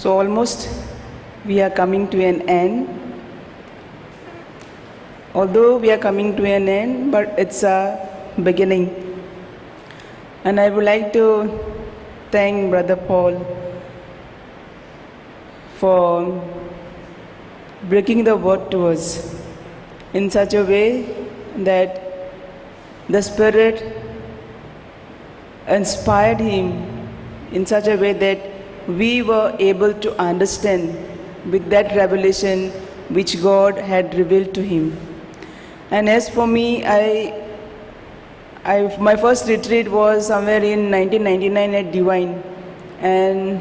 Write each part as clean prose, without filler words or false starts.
So almost we are coming to an end. Although we are coming to an end, but it's a beginning. And I would like to thank Brother Paul for breaking the word to us in such a way that the Spirit inspired him in such a way that we were able to understand with that revelation which God had revealed to him. And as for me, my first retreat was somewhere in 1999 at Divine, and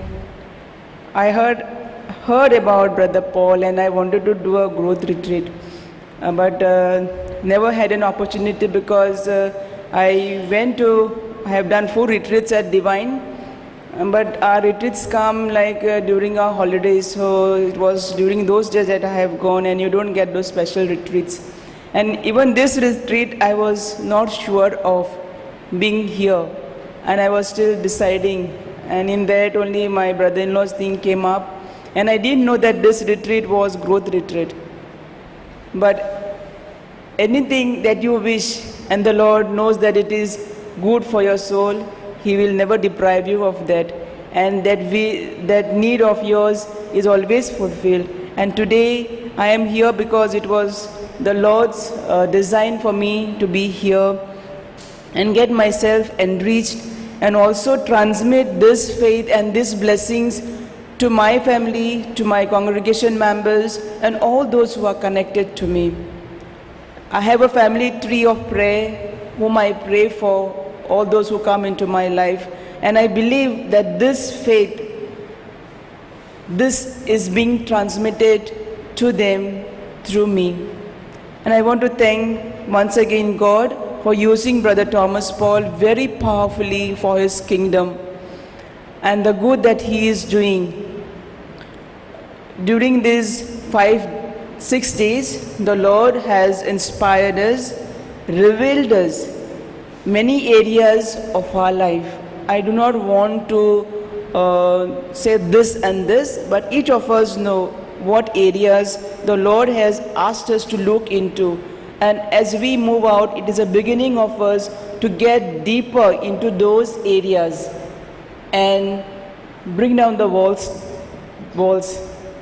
I heard about Brother Paul, and I wanted to do a growth retreat, but never had an opportunity because I have done 4 retreats at Divine, but our retreats come like during our holidays, so it was during those days that I have gone, and you don't get those special retreats. And even this retreat, I was not sure of being here, and I was still deciding. And in that only my brother-in-law's thing came up, and I didn't know that this retreat was growth retreat. But anything that you wish, and the Lord knows that it is good for your soul, He will never deprive you of that, and that need of yours is always fulfilled. And today I am here because it was the Lord's design for me to be here and get myself enriched and also transmit this faith and these blessings to my family, to my congregation members, and all those who are connected to me. I have a family tree of prayer whom I pray for, all those who come into my life, and I believe that this faith, this is being transmitted to them through me. And I want to thank once again God for using Brother Thomas Paul very powerfully for his kingdom and the good that he is doing. During these 5-6 days, the Lord has inspired us, revealed us many areas of our life. I do not want to say this and this, but each of us know what areas the Lord has asked us to look into. And as we move out, it is a beginning of us to get deeper into those areas and bring down the walls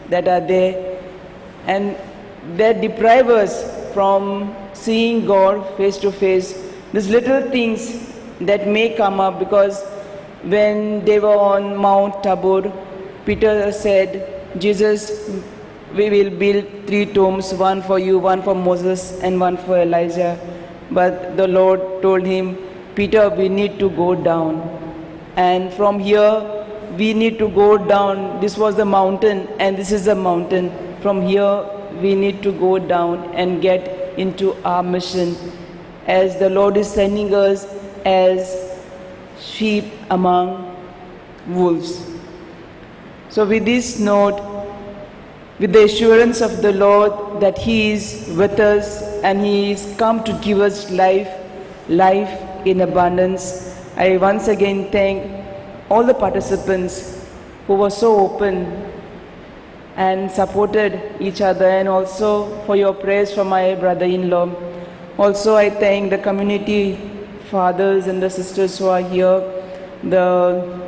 that are there and that deprive us from seeing God face to face. These little things that may come up, because when they were on Mount Tabor, Peter said, Jesus, we will build 3 tombs, one for you, one for Moses, and one for Elijah. But the Lord told him, Peter, we need to go down. And from here, we need to go down. This was the mountain, and this is the mountain. From here, we need to go down and get into our mission, as the Lord is sending us as sheep among wolves. So with this note, with the assurance of the Lord that He is with us and He is come to give us life in abundance, I once again thank all the participants who were so open and supported each other, and also for your prayers for my brother-in-law. Also, I thank the community fathers and the sisters who are here, the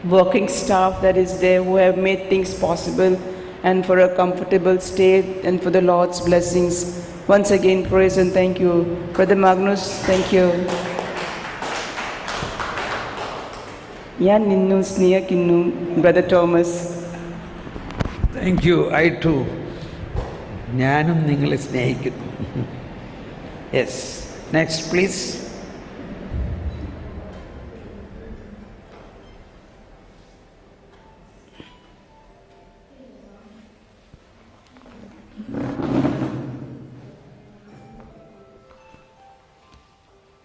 working staff that is there who have made things possible, and for a comfortable stay, and for the Lord's blessings. Once again, praise and thank you. Brother Magnus, thank you. Yan ninnu snehakinnu, Brother Thomas. Thank you. I too. Njanum ningale snehikkunnu. Yes. Next, please.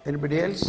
Anybody else?